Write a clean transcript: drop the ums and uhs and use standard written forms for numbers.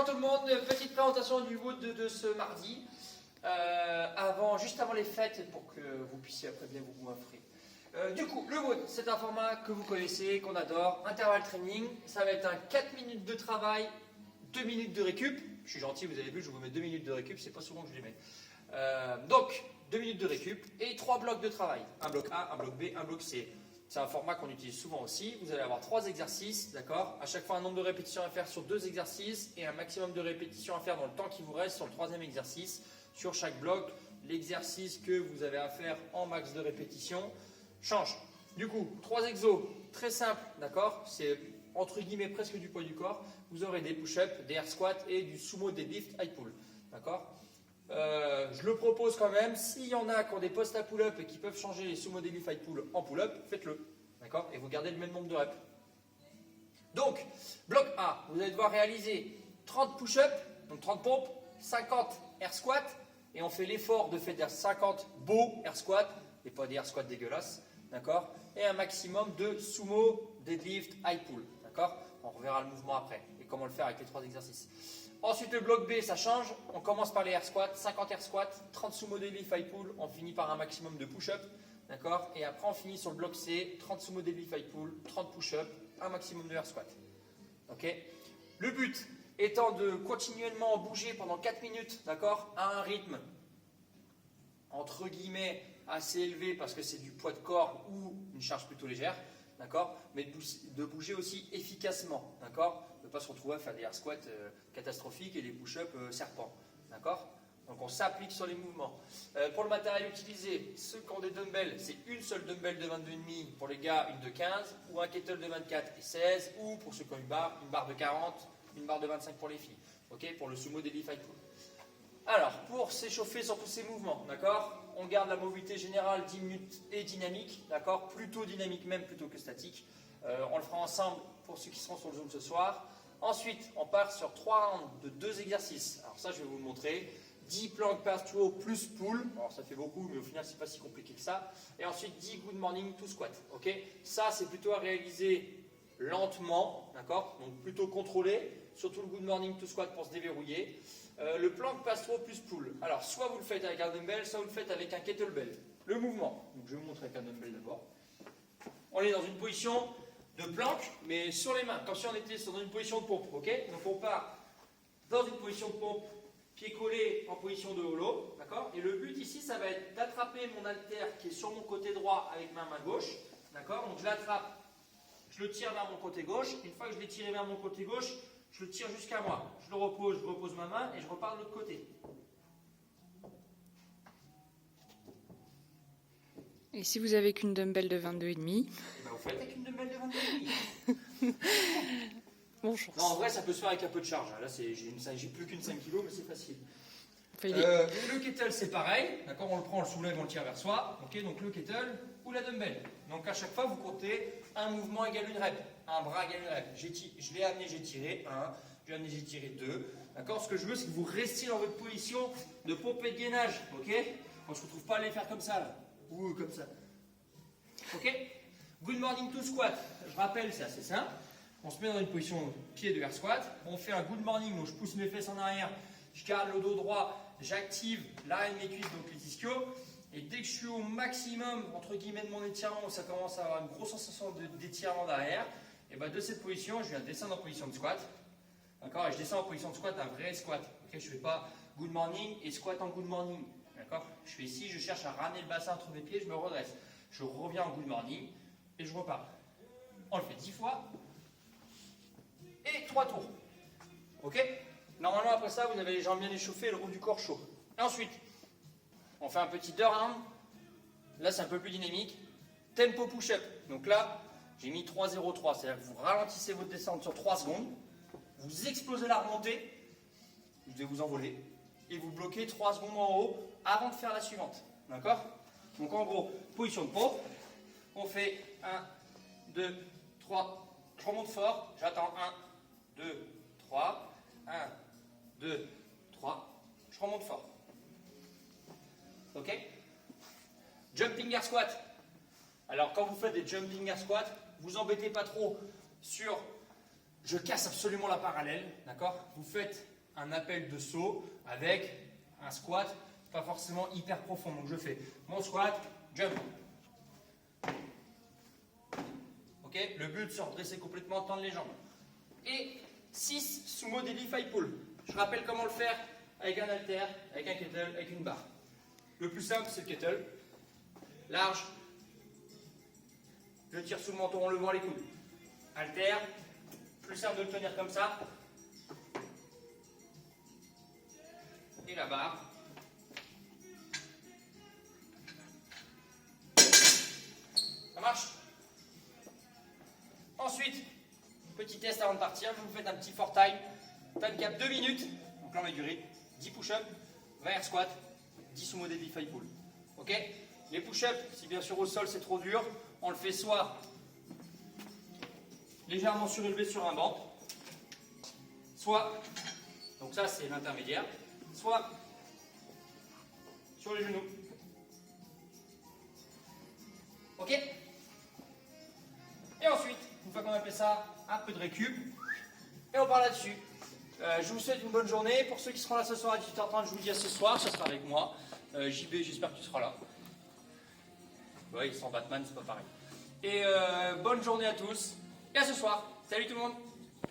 tout le monde, petite présentation du WOD de ce mardi, juste avant les fêtes pour que vous puissiez après bien vous goinfrer. Du coup, le WOD, c'est un format que vous connaissez, qu'on adore, intervalle training, ça va être un 4 minutes de travail, 2 minutes de récup. Je suis gentil, vous avez vu, je vous mets 2 minutes de récup, c'est pas souvent que je les mets. Donc, 2 minutes de récup et 3 blocs de travail. Un bloc A, un bloc B, un bloc C. C'est un format qu'on utilise souvent aussi. Vous allez avoir 3 exercices, d'accord? À chaque fois un nombre de répétitions à faire sur 2 exercices et un maximum de répétitions à faire dans le temps qui vous reste sur le 3e exercice. Sur chaque bloc, l'exercice que vous avez à faire en max de répétition change. Du coup, 3 exos très simples, d'accord? C'est entre guillemets presque du poids du corps. Vous aurez des push-ups, des air squats et du sumo deadlift high pull, d'accord? Je le propose quand même, s'il y en a qui ont des postes à pull-up et qui peuvent changer les sumo deadlift high pull en pull-up, faites-le, d'accord? Et vous gardez le même nombre de reps. Donc, bloc A, vous allez devoir réaliser 30 push-ups, donc 30 pompes, 50 air squats, et on fait l'effort de faire 50 beaux air squats, et pas des air squats dégueulasses, d'accord? Et un maximum de sumo deadlift high pull, d'accord? On reverra le mouvement après, et comment le faire avec les 3 exercices. Ensuite, le bloc B, ça change. On commence par les air squats, 50 air squats, 30 sumo deadlift high pull. On finit par un maximum de push-up. D'accord? Et après, on finit sur le bloc C, 30 sumo deadlift high pull, 30 push-up, un maximum de air squat. Ok? Le but étant de continuellement bouger pendant 4 minutes, d'accord? À un rythme, entre guillemets, assez élevé parce que c'est du poids de corps ou une charge plutôt légère. D'accord? Mais de bouger aussi efficacement. D'accord? Ne pas se retrouver à faire des air squats catastrophiques et des push-ups serpents. D'accord? Donc on s'applique sur les mouvements. Pour le matériel utilisé, ceux qui ont des dumbbells, c'est une seule dumbbell de 22,5 pour les gars, une de 15, ou un kettle de 24 et 16, ou pour ceux qui ont une barre de 40, une barre de 25 pour les filles. Ok? Pour le sumo deadlift high pull. Alors, pour s'échauffer sur tous ces mouvements, d'accord? On garde la mobilité générale 10 minutes et dynamique, d'accord? Plutôt dynamique même plutôt que statique. On le fera ensemble pour ceux qui seront sur le Zoom ce soir. Ensuite, on part sur 3 rounds de 2 exercices. Alors ça, je vais vous le montrer. 10 plank pass throw plus pull. Alors ça fait beaucoup, mais au final, c'est pas si compliqué que ça. Et ensuite, 10 good morning to squat. Ok? Ça, c'est plutôt à réaliser lentement, d'accord? Donc plutôt contrôlé. Surtout le good morning to squat pour se déverrouiller. Le plank pass throw plus pull. Alors, soit vous le faites avec un dumbbell, soit vous le faites avec un kettlebell. Le mouvement. Donc, je vais vous montrer avec un dumbbell d'abord. On est dans une position de planche, mais sur les mains, comme si on était dans une position de pompe. Ok? Donc, on part dans une position de pompe, pied collé en position de holo. D'accord? Et le but ici, ça va être d'attraper mon haltère qui est sur mon côté droit avec ma main gauche. D'accord? Donc, je l'attrape, je le tire vers mon côté gauche. Une fois que je l'ai tiré vers mon côté gauche, je le tire jusqu'à moi. Je repose ma main et je repars de l'autre côté. Et si vous avez qu'une dumbbell de 22,5 ben vous faites avec une dumbbell de 22,5. Bon chance. Non, en vrai, ça peut se faire avec un peu de charge. Là, j'ai plus qu'une 5 kg, mais c'est facile. Le kettle, c'est pareil. D'accord? On le prend, on le soulève, on le tire vers soi. Ok? Donc le kettle ou la dumbbell. Donc à chaque fois, vous comptez un mouvement égale une rep. Un bras égale une rep. Je l'ai amené, j'ai tiré 1. Je l'ai amené, j'ai tiré 2. D'accord? Ce que je veux, c'est que vous restiez dans votre position de pompe et de gainage. Ok? On ne se retrouve pas à les faire comme ça, là. Ou comme ça. Ok? Good morning to squat. Je rappelle, c'est assez simple. On se met dans une position pied de air squat. On fait un good morning où je pousse mes fesses en arrière. Je garde le dos droit. J'active l'arrêt de mes cuisses, donc les ischios. Et dès que je suis au maximum, entre guillemets, de mon étirement, où ça commence à avoir une grosse sensation d'étirement derrière, et ben de cette position, je viens descendre en position de squat. D'accord? Et je descends en position de squat, un vrai squat. Okay? Je ne fais pas good morning et squat en good morning. D'accord? Je fais ici, je cherche à ramener le bassin entre mes pieds, je me redresse. Je reviens en good morning et je repars. On le fait 10 fois et 3 tours. Ok? Normalement, après ça, vous avez les jambes bien échauffées et le haut du corps chaud. Et ensuite, on fait un petit 2 rounds. Là, c'est un peu plus dynamique. Tempo push-up. Donc là, j'ai mis 3-0-3. C'est-à-dire que vous ralentissez votre descente sur 3 secondes. Vous explosez la remontée. Je vais vous envoler. Et vous bloquez 3 secondes en haut avant de faire la suivante. D'accord? Donc en gros, position de pompe. On fait 1, 2, 3. Je remonte fort. J'attends 1, 2, 3. 1, 2, 3. Je remonte fort. Ok? Jumping air squat. Alors quand vous faites des jumping air squat, vous embêtez pas trop sur je casse absolument la parallèle. D'accord? Vous faites un appel de saut avec un squat pas forcément hyper profond. Donc je fais mon squat, jump. Ok, le but c'est de redresser complètement, tendre les jambes. Et 6 sumo deadlift high pull. Je rappelle comment le faire avec un halter, avec un kettle, avec une barre. Le plus simple c'est le kettle. Large. Je tire sous le menton en levant les coudes. Halter. Plus simple de le tenir comme ça. Et la barre. Ça marche? Ensuite, petit test avant de partir, vous faites un petit for time. Time cap 2 minutes. Donc là on va durer 10 push-ups, 20 air squat, 10 sumo deadlift high pull. Ok? Les push-ups, si bien sûr au sol c'est trop dur, on le fait soit légèrement surélevé sur un banc, soit, donc ça c'est l'intermédiaire, soit sur les genoux. Ok? Et ensuite, une fois qu'on a fait ça, un peu de récup, et on part là-dessus. Je vous souhaite une bonne journée. Pour ceux qui seront là ce soir à 18h30, je vous dis à ce soir, ça sera avec moi. JB, j'espère que tu seras là. Ouais, sans Batman, c'est pas pareil. Et bonne journée à tous, et à ce soir. Salut tout le monde!